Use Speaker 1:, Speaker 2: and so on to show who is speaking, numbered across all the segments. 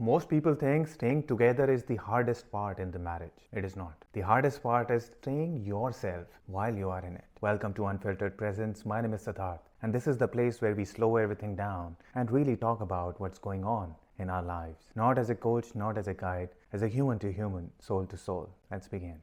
Speaker 1: Most people think staying together is the hardest part in the marriage. It is not. The hardest part is staying yourself while you are in it. Welcome to Unfiltered Presence. My name is Siddharth, and this is the place where we slow everything down and really talk about what's going on in our lives. Not as a coach, not as a guide, as a human to human, soul to soul. Let's begin.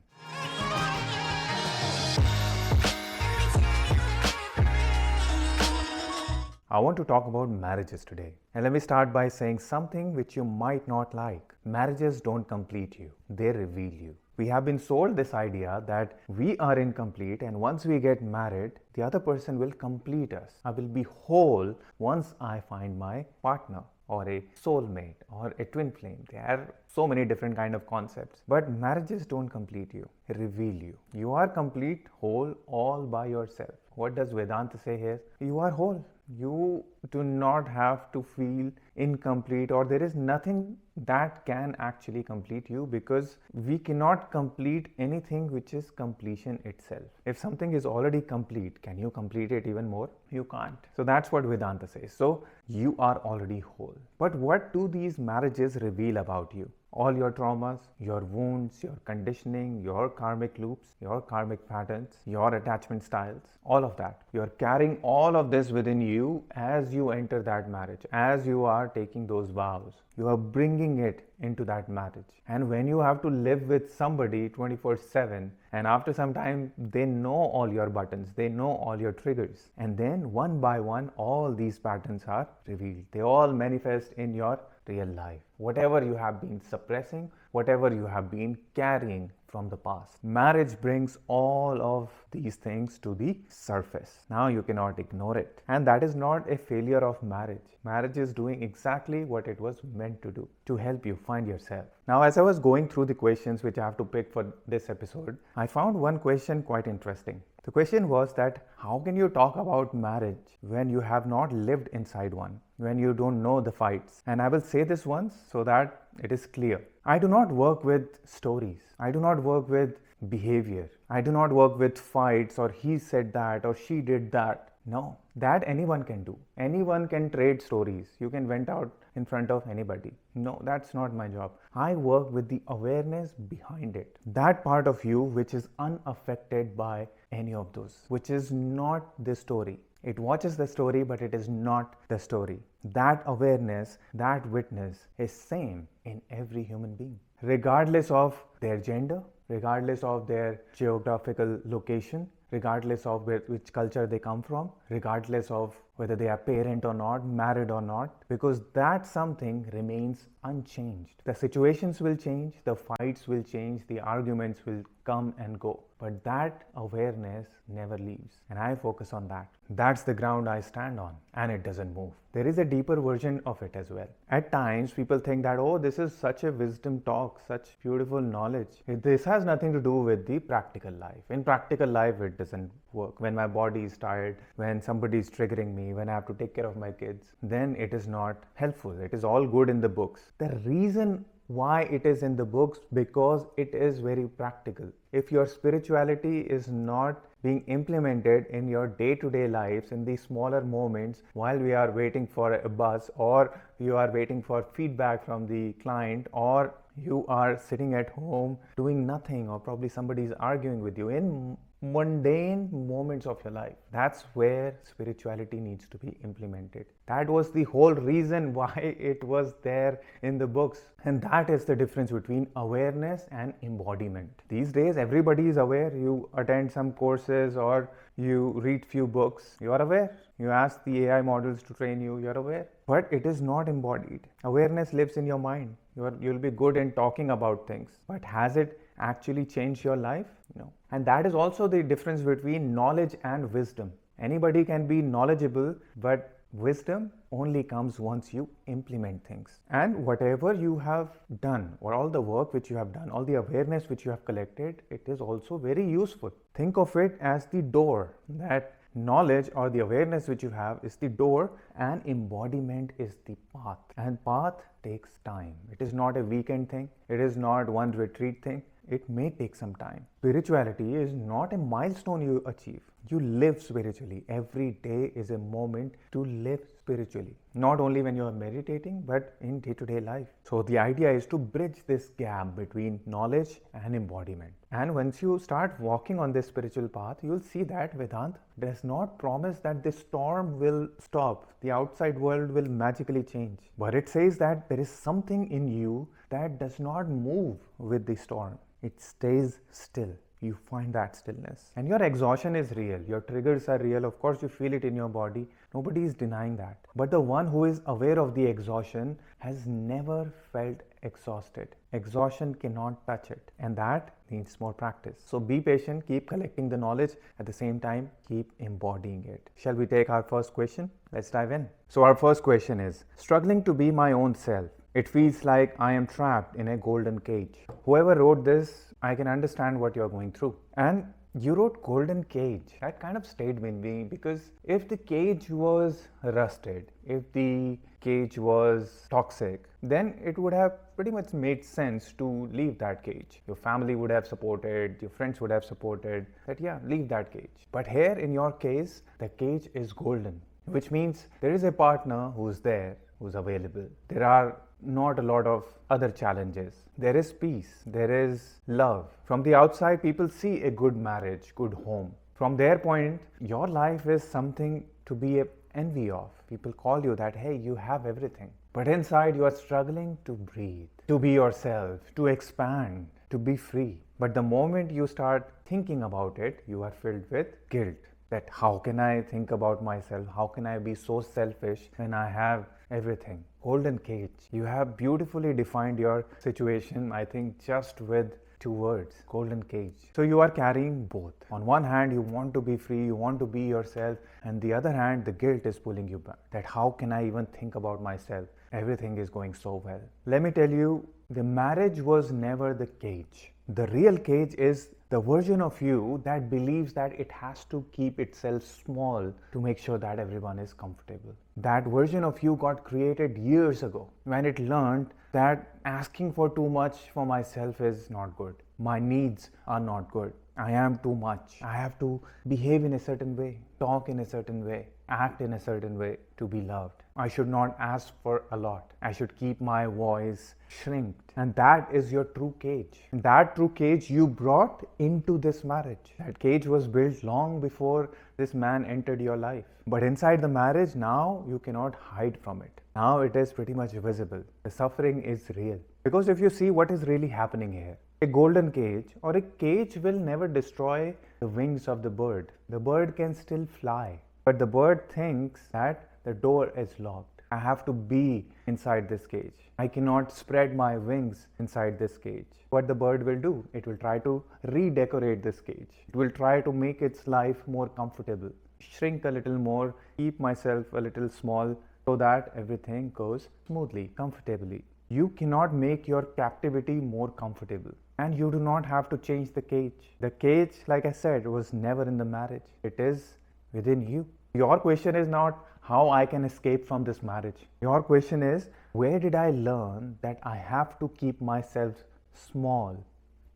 Speaker 1: I want to talk about marriages today. And let me start by saying something which you might not like. Marriages don't complete you, they reveal you. We have been sold this idea that we are incomplete, and once we get married, the other person will complete us. I will be whole once I find my partner, or a soulmate, or a twin flame. There are so many different kind of concepts. But marriages don't complete you, they reveal you. You are complete, whole, all by yourself. What does Vedanta say here? You are whole. You do not have to feel incomplete, or there is nothing that can actually complete you, because we cannot complete anything which is completion itself. If something is already complete, can you complete it even more? You can't. So that's what Vedanta says. So you are already whole. But what do these marriages reveal about you? All your traumas, your wounds, your conditioning, your karmic loops, your karmic patterns, your attachment styles, all of that. You are carrying all of this within you as you enter that marriage, as you are taking those vows. You are bringing it into that marriage. And when you have to live with somebody 24/7, and after some time they know all your buttons, they know all your triggers, and then one by one all these patterns are revealed. They all manifest in your real life. Whatever you have been suppressing, whatever you have been carrying from the past. Marriage brings all of these things to the surface. Now you cannot ignore it. And that is not a failure of marriage. Marriage is doing exactly what it was meant to do, to help you find yourself. Now, as I was going through the questions which I have to pick for this episode, I found one question quite interesting. The question was that how can you talk about marriage when you have not lived inside one, when you don't know the fights? And I will say this once so that it is clear. I do not work with stories. I do not work with behavior. I do not work with fights or he said that or she did that. No, that anyone can do. Anyone can trade stories. You can vent out in front of anybody. No, that's not my job. I work with the awareness behind it. That part of you which is unaffected by any of those, which is not the story. It watches the story, but it is not the story. That awareness, that witness is same in every human being, regardless of their gender, regardless of their geographical location, regardless of which culture they come from, regardless of whether they are parent or not, married or not, because that something remains unchanged. The situations will change, the fights will change, the arguments will come and go, but that awareness never leaves, and I focus on that. That's the ground I stand on, and it doesn't move. There is a deeper version of it as well. At times people think that, oh, this is such a wisdom talk, such beautiful knowledge. This has nothing to do with the practical life. In practical life it doesn't work. When my body is tired, when somebody is triggering me, when I have to take care of my kids, then it is not helpful. It is all good in the books. The reason why it is in the books, because it is very practical. If your spirituality is not being implemented in your day-to-day lives, in these smaller moments while we are waiting for a bus, or you are waiting for feedback from the client, or you are sitting at home doing nothing, or probably somebody is arguing with you in mundane moments of your life, that's where spirituality needs to be implemented. That was the whole reason why it was there in the books. And that is the difference between awareness and embodiment. These days everybody is aware. You attend some courses or you read few books, you are aware. You ask the AI models to train you, you're aware. But it is not embodied. Awareness lives in your mind. You'll be good in talking about things, but has it actually changed your life? No. And that is also the difference between knowledge and wisdom. Anybody can be knowledgeable, but wisdom only comes once you implement things. And whatever you have done, or all the work which you have done, all the awareness which you have collected, it is also very useful. Think of it as the door. That knowledge or the awareness which you have is the door, and embodiment is the path. And path takes time. It is not a weekend thing. It is not one retreat thing. It may take some time. Spirituality is not a milestone you achieve. You live spiritually. Every day is a moment to live spiritually, not only when you are meditating, but in day-to-day life. So the idea is to bridge this gap between knowledge and embodiment. And once you start walking on this spiritual path, you'll see that Vedant does not promise that the storm will stop, the outside world will magically change. But it says that there is something in you that does not move with the storm. It stays still. You find that stillness. And your exhaustion is real. Your triggers are real. Of course, you feel it in your body. Nobody is denying that. But the one who is aware of the exhaustion has never felt exhausted. Exhaustion cannot touch it. And that needs more practice. So be patient, keep collecting the knowledge. At the same time, keep embodying it. Shall we take our first question? Let's dive in. So our first question is, struggling to be my own self. It feels like I am trapped in a golden cage. Whoever wrote this, I can understand what you're going through. And you wrote golden cage. That kind of stayed with me because if the cage was rusted, if the cage was toxic, then it would have pretty much made sense to leave that cage. Your family would have supported, your friends would have supported that, yeah, leave that cage. But here in your case, the cage is golden, which means there is a partner who's there, who's available. There are not a lot of other challenges. There is peace, there is love. From the outside, people see a good marriage, good home. From their point, your life is something to be envy of. People call you that, hey, you have everything. But inside, you are struggling to breathe, to be yourself, to expand, to be free. But the moment you start thinking about it, you are filled with guilt. That how can I think about myself? How can I be so selfish when I have everything? Golden cage. You have beautifully defined your situation, I think, just with 2 words, golden cage. So you are carrying both. On one hand, you want to be free, you want to be yourself, and the other hand, the guilt is pulling you back. That how can I even think about myself? Everything is going so well. Let me tell you, the marriage was never the cage. The real cage is the version of you that believes that it has to keep itself small to make sure that everyone is comfortable. That version of you got created years ago when it learned that asking for too much for myself is not good. My needs are not good. I am too much. I have to behave in a certain way, talk in a certain way, act in a certain way to be loved. I should not ask for a lot. I should keep my voice shrinked. And that is your true cage. And that true cage you brought into this marriage. That cage was built long before this man entered your life. But inside the marriage, now you cannot hide from it. Now it is pretty much visible. The suffering is real. Because if you see what is really happening here, a golden cage or a cage will never destroy the wings of the bird. The bird can still fly. But the bird thinks that the door is locked. I have to be inside this cage. I cannot spread my wings inside this cage. What the bird will do? It will try to redecorate this cage. It will try to make its life more comfortable, shrink a little more, keep myself a little small so that everything goes smoothly, comfortably. You cannot make your captivity more comfortable. And you do not have to change the cage. The cage, like I said, was never in the marriage. It is within you. Your question is not how I can escape from this marriage. Your question is, where did I learn that I have to keep myself small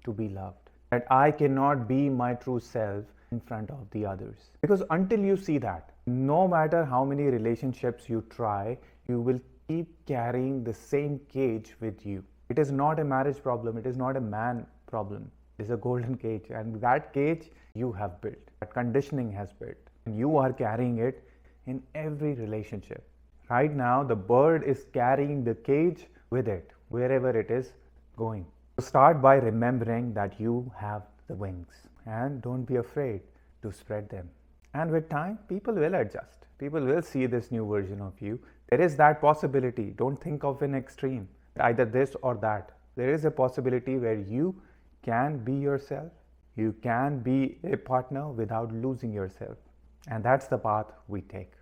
Speaker 1: to be loved? That I cannot be my true self in front of the others. Because until you see that, no matter how many relationships you try, you will keep carrying the same cage with you. It is not a marriage problem. It is not a man problem. It is a golden cage. And that cage you have built. That conditioning has built. And you are carrying it in every relationship. Right now, the bird is carrying the cage with it, wherever it is going. So start by remembering that you have the wings. And don't be afraid to spread them. And with time, people will adjust. People will see this new version of you. There is that possibility. Don't think of an extreme, either this or that. There is a possibility where you can be yourself. You can be a partner without losing yourself. And that's the path we take.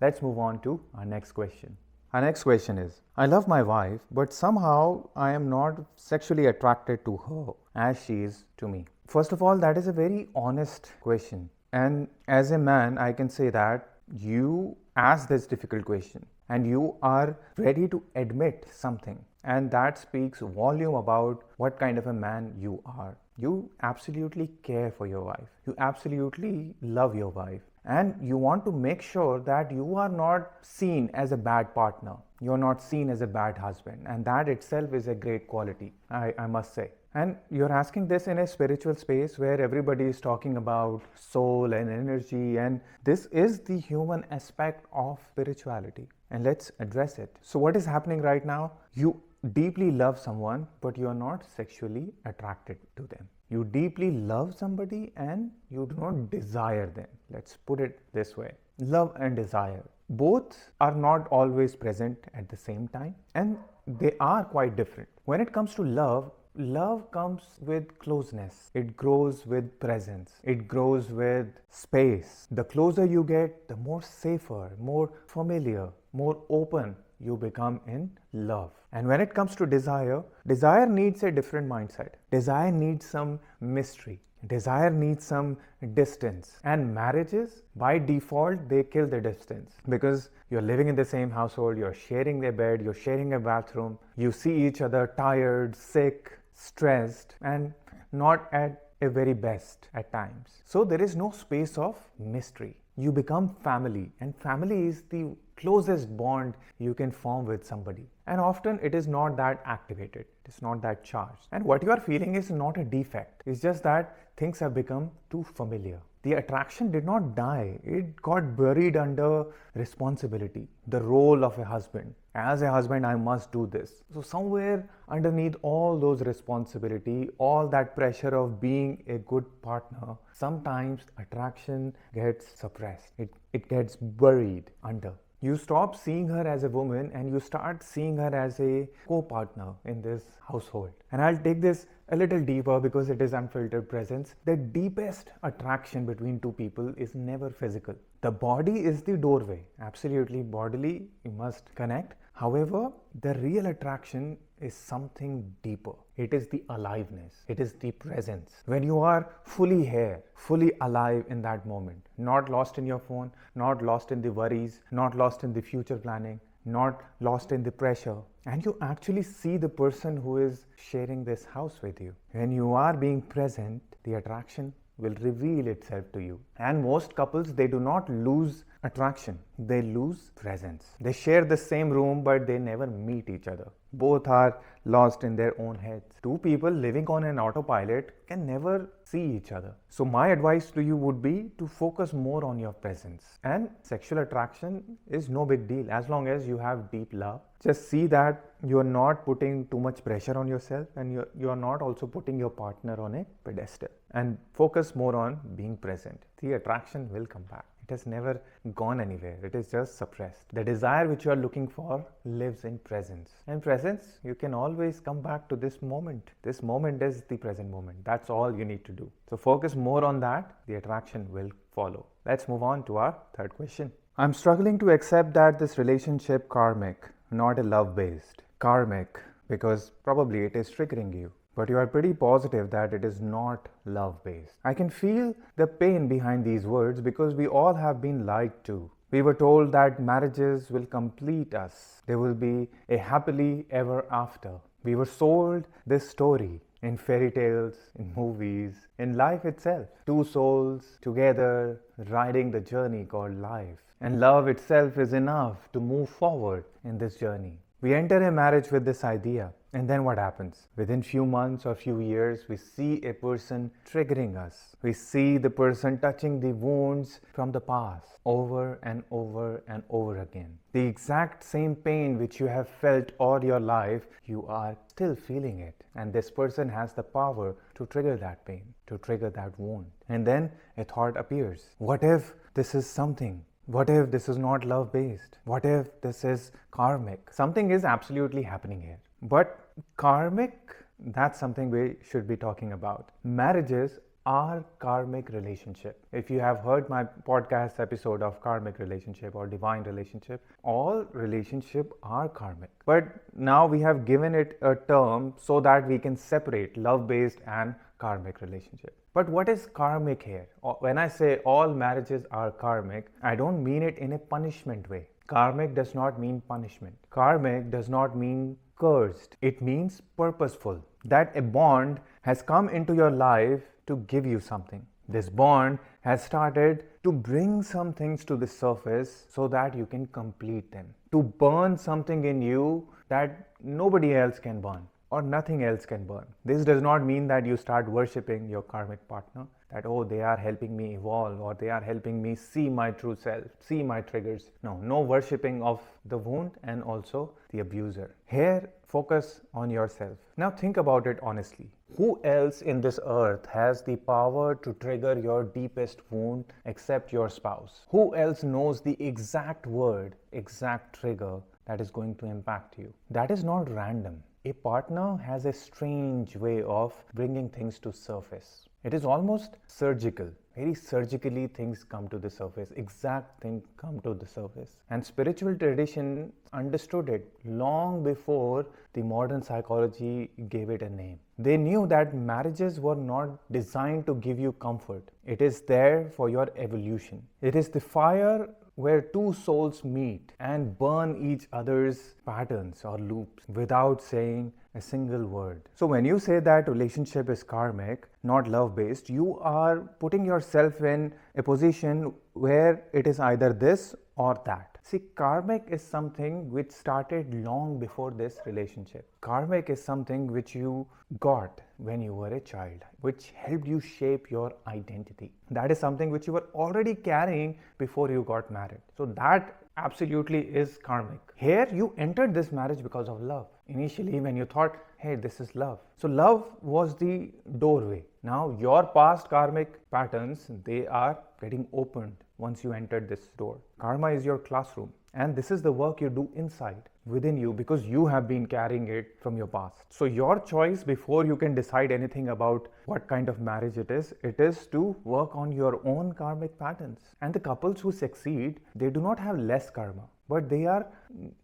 Speaker 1: Let's move on to our next question. Our next question is, I love my wife, but somehow I am not sexually attracted to her as she is to me. First of all, that is a very honest question. And as a man, I can say that you ask this difficult question and you are ready to admit something. And that speaks volume about what kind of a man you are. You absolutely care for your wife. You absolutely love your wife. And you want to make sure that you are not seen as a bad partner. You're not seen as a bad husband. And that itself is a great quality, I must say. And you're asking this in a spiritual space where everybody is talking about soul and energy, and this is the human aspect of spirituality. And let's address it. So, what is happening right now? You deeply love someone, but you are not sexually attracted to them. You deeply love somebody and you do not desire them. Let's put it this way. Love and desire, both are not always present at the same time, and they are quite different. When it comes to love, love comes with closeness. It grows with presence. It grows with space. The closer you get, the more safer, more familiar, more open you become in love. And when it comes to desire, desire needs a different mindset. Desire needs some mystery. Desire needs some distance. And marriages, by default, they kill the distance because you're living in the same household, you're sharing a bed, you're sharing a bathroom, you see each other tired, sick, stressed, and not at a very best at times. So there is no space of mystery. You become family, and family is the closest bond you can form with somebody. And often it is not that activated, it is not that charged. And what you are feeling is not a defect, it's just that things have become too familiar. The attraction did not die, it got buried under responsibility, the role of a husband. As a husband, I must do this. So somewhere underneath all those responsibility, all that pressure of being a good partner, sometimes attraction gets suppressed. It gets buried under. You stop seeing her as a woman and you start seeing her as a co-partner in this household. And I'll take this a little deeper because it is unfiltered presence. The deepest attraction between two people is never physical. The body is the doorway. Absolutely, bodily, you must connect. However, the real attraction is something deeper. It is the aliveness. It is the presence. When you are fully here, fully alive in that moment, not lost in your phone, not lost in the worries, not lost in the future planning, not lost in the pressure, and you actually see the person who is sharing this house with you. When you are being present, the attraction will reveal itself to you. And most couples, they do not lose attraction, they lose presence. They share the same room, but they never meet each other. Both are lost in their own heads. Two people living on an autopilot can never see each other. So my advice to you would be to focus more on your presence. And sexual attraction is no big deal as long as you have deep love. Just see that you are not putting too much pressure on yourself, and you are not also putting your partner on a pedestal. And focus more on being present. The attraction will come back. It has never gone anywhere. It is just suppressed. The desire which you are looking for lives in presence. And presence, you can always come back to this moment. This moment is the present moment. That's all you need to do. So focus more on that. The attraction will follow. Let's move on to our third question. I'm struggling to accept that this relationship karmic, not a love-based. Karmic, because probably it is triggering you. But you are pretty positive that it is not love-based. I can feel the pain behind these words because we all have been lied to. We were told that marriages will complete us. There will be a happily ever after. We were sold this story in fairy tales, in movies, in life itself. Two souls together riding the journey called life. And love itself is enough to move forward in this journey. We enter a marriage with this idea, and then what happens? Within few months or few years, we see a person triggering us. We see the person touching the wounds from the past over and over and over again. The exact same pain which you have felt all your life, you are still feeling it. And this person has the power to trigger that pain, to trigger that wound. And then a thought appears. What if this is something? What if this is not love-based? What if this is karmic? Something is absolutely happening here. But karmic, that's something we should be talking about. Marriages are karmic relationship. If you have heard my podcast episode of karmic relationship or divine relationship, all relationship are karmic. But now we have given it a term so that we can separate love-based and karmic relationship. But what is karmic here? When I say all marriages are karmic, I don't mean it in a punishment way. Karmic does not mean punishment. Karmic does not mean cursed. It means purposeful. that a bond has come into your life to give you something. This bond has started to bring some things to the surface so that you can complete them, to burn something in you that nobody else can burn or nothing else can burn. This does not mean that you start worshipping your karmic partner, that, oh, they are helping me evolve or they are helping me see my true self, see my triggers. No worshipping of the wound and also the abuser. Here, focus on yourself. Now think about it honestly. Who else in this earth has the power to trigger your deepest wound except your spouse? Who else knows the exact word, exact trigger that is going to impact you? That is not random. A partner has a strange way of bringing things to surface. It is almost surgical. Very surgically things come to the surface, exact things come to the surface. And spiritual tradition understood it long before the modern psychology gave it a name. They knew that marriages were not designed to give you comfort. It is there for your evolution. It is the fire where two souls meet and burn each other's patterns or loops without saying a single word. So when you say that relationship is karmic, not love-based, you are putting yourself in a position where it is either this or that. See, karmic is something which started long before this relationship. Karmic is something which you got when you were a child, which helped you shape your identity. That is something which you were already carrying before you got married. So that absolutely is karmic. Here you entered this marriage because of love. Initially, when you thought, hey, this is love. So love was the doorway. Now your past karmic patterns, they are getting opened once you entered this door. Karma is your classroom, and this is the work you do inside within you because you have been carrying it from your past. So your choice before you can decide anything about what kind of marriage it is to work on your own karmic patterns. And the couples who succeed, they do not have less karma, but they are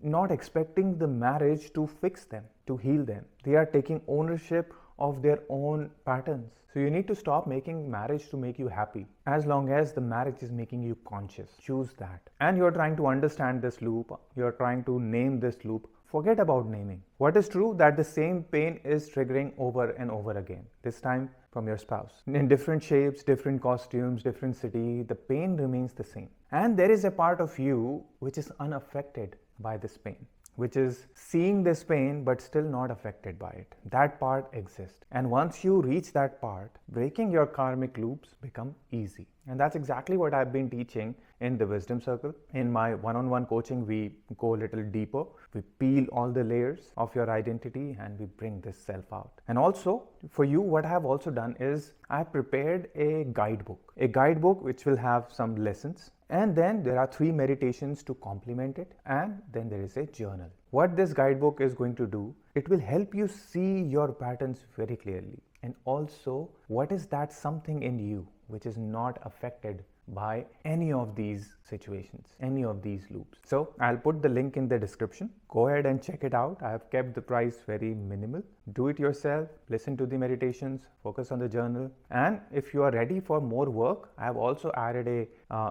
Speaker 1: not expecting the marriage to fix them, to heal them. They are taking ownership of their own patterns. So you need to stop making marriage to make you happy. As long as the marriage is making you conscious, choose that. And you're trying to understand this loop, you're trying to name this loop, forget about naming. What is true that the same pain is triggering over and over again, this time from your spouse. In different shapes, different costumes, different city, the pain remains the same. And there is a part of you which is unaffected by this pain, which is seeing this pain but still not affected by it. That part exists. And once you reach that part, breaking your karmic loops become easy. And that's exactly what I've been teaching in the Wisdom Circle. In my one-on-one coaching, we go a little deeper. We peel all the layers of your identity and we bring this self out. And also, for you, what I have also done is I've prepared a guidebook which will have some lessons. And then there are 3 meditations to complement it. And then there is a journal. What this guidebook is going to do, it will help you see your patterns very clearly. And also, what is that something in you which is not affected by any of these situations, any of these loops. So I'll put the link in the description. Go ahead and check it out. I have kept the price very minimal. Do it yourself, listen to the meditations, focus on the journal. And if you are ready for more work, I have also added a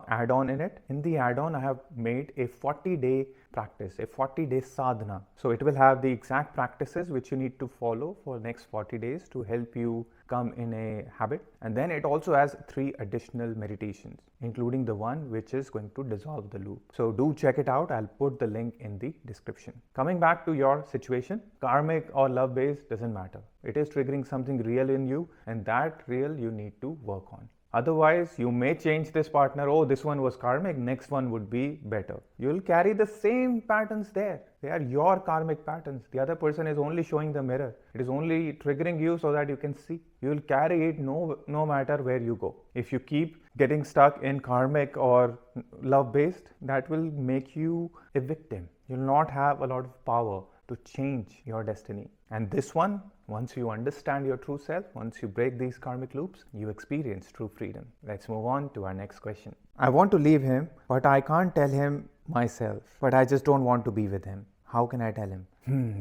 Speaker 1: add-on in it. In the add-on, I have made a 40-day practice, a 40-day sadhana. So it will have the exact practices which you need to follow for next 40 days to help you come in a habit. And then it also has 3 additional meditations, including the one which is going to dissolve the loop. So do check it out. I'll put the link in the description. Coming back to your situation, karmic or love-based doesn't matter. It is triggering something real in you, and that real you need to work on. Otherwise, you may change this partner. Oh, this one was karmic, next one would be better. You'll carry the same patterns there. They are your karmic patterns. The other person is only showing the mirror. It is only triggering you so that you can see. You'll carry it no matter where you go. If you keep getting stuck in karmic or love-based, that will make you a victim. You'll not have a lot of power to change your destiny. And this one, once you understand your true self, once you break these karmic loops, you experience true freedom. Let's move on to our next question. I want to leave him, but I can't tell him myself. But I just don't want to be with him. How can I tell him?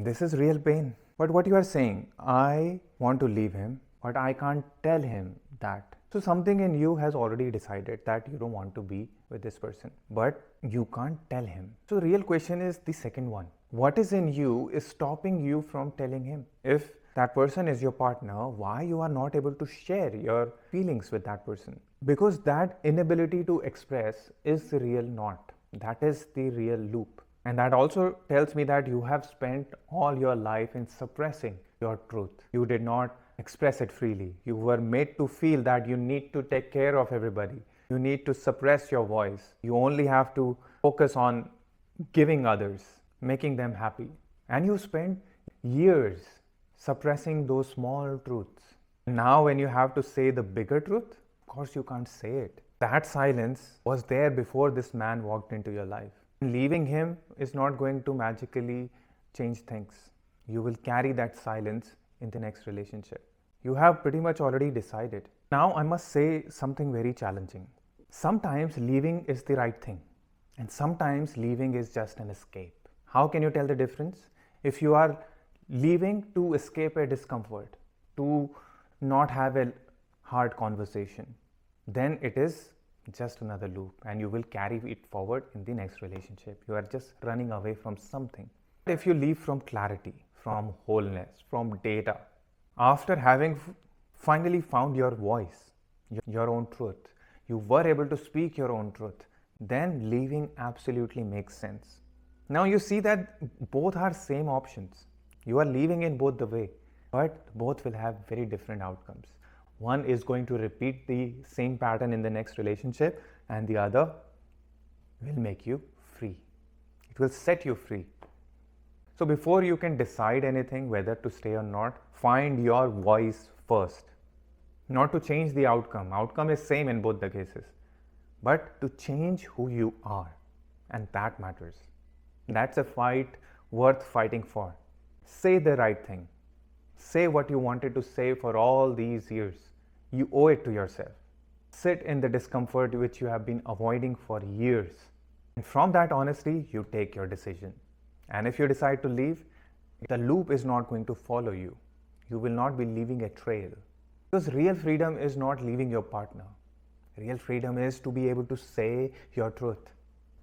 Speaker 1: This is real pain. But what you are saying, I want to leave him, but I can't tell him that. So something in you has already decided that you don't want to be with this person, but you can't tell him. So the real question is the second one. What is in you is stopping you from telling him. If that person is your partner, why you are not able to share your feelings with that person? Because that inability to express is the real knot. That is the real loop. And that also tells me that you have spent all your life in suppressing your truth. You did not express it freely. You were made to feel that you need to take care of everybody. You need to suppress your voice. You only have to focus on giving others, making them happy. And you spend years suppressing those small truths. Now, when you have to say the bigger truth, of course, you can't say it. That silence was there before this man walked into your life. Leaving him is not going to magically change things. You will carry that silence in the next relationship. You have pretty much already decided. Now, I must say something very challenging. Sometimes leaving is the right thing, and sometimes leaving is just an escape. How can you tell the difference? If you are leaving to escape a discomfort, to not have a hard conversation, then it is just another loop and you will carry it forward in the next relationship. You are just running away from something. If you leave from clarity, from wholeness, from data, after having finally found your voice, your own truth, you were able to speak your own truth, then leaving absolutely makes sense. Now you see that both are same options. You are leaving in both the way, but both will have very different outcomes. One is going to repeat the same pattern in the next relationship, and the other will make you free. It will set you free. So before you can decide anything, whether to stay or not, find your voice first. Not to change the outcome. Outcome is same in both the cases. But to change who you are. And that matters. That's a fight worth fighting for. Say the right thing. Say what you wanted to say for all these years. You owe it to yourself. Sit in the discomfort which you have been avoiding for years. And from that honesty, you take your decision. And if you decide to leave, the loop is not going to follow you. You will not be leaving a trail. Because real freedom is not leaving your partner. Real freedom is to be able to say your truth.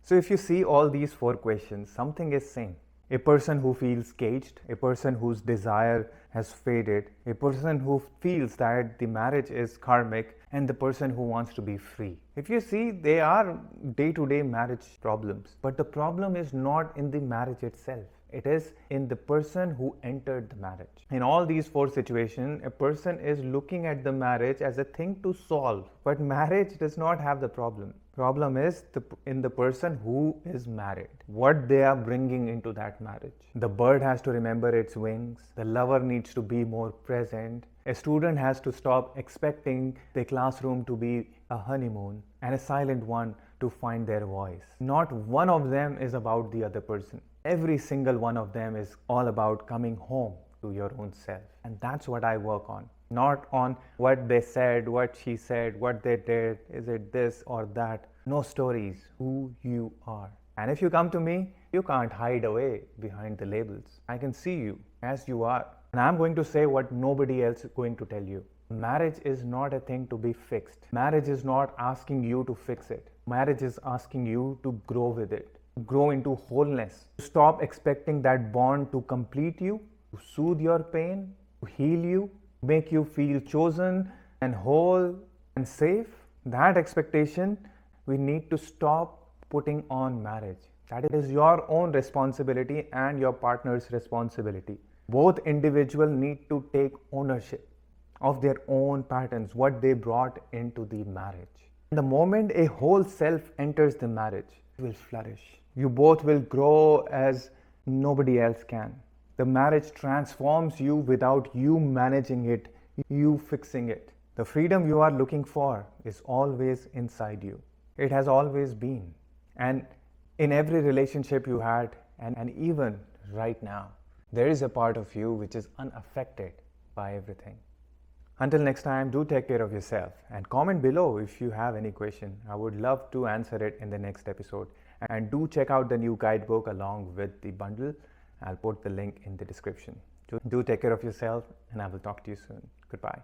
Speaker 1: So if you see all these 4 questions, something is same. A person who feels caged, a person whose desire has faded, a person who feels that the marriage is karmic, and the person who wants to be free. If you see, they are day-to-day marriage problems. But the problem is not in the marriage itself. It is in the person who entered the marriage. In all these 4 situations, a person is looking at the marriage as a thing to solve. But marriage does not have the problem. Problem is in the person who is married. What they are bringing into that marriage. The bird has to remember its wings. The lover needs to be more present. A student has to stop expecting the classroom to be a honeymoon, and a silent one to find their voice. Not one of them is about the other person. Every single one of them is all about coming home to your own self. And that's what I work on. Not on what they said, what she said, what they did, is it this or that. No stories, who you are. And if you come to me, you can't hide away behind the labels. I can see you as you are. And I'm going to say what nobody else is going to tell you. Marriage is not a thing to be fixed. Marriage is not asking you to fix it. Marriage is asking you to grow with it. Grow into wholeness. Stop expecting that bond to complete you, to soothe your pain, to heal you, make you feel chosen and whole and safe. That expectation we need to stop putting on marriage. That it is your own responsibility and your partner's responsibility. Both individuals need to take ownership of their own patterns, what they brought into the marriage. The moment a whole self enters the marriage, it will flourish. You both will grow as nobody else can. The marriage transforms you without you managing it, you fixing it. The freedom you are looking for is always inside you. It has always been. And in every relationship you had, and even right now, there is a part of you which is unaffected by everything. Until next time, do take care of yourself and comment below if you have any question. I would love to answer it in the next episode. And do check out the new guidebook along with the bundle. I'll put the link in the description. Do take care of yourself, and I will talk to you soon. Goodbye.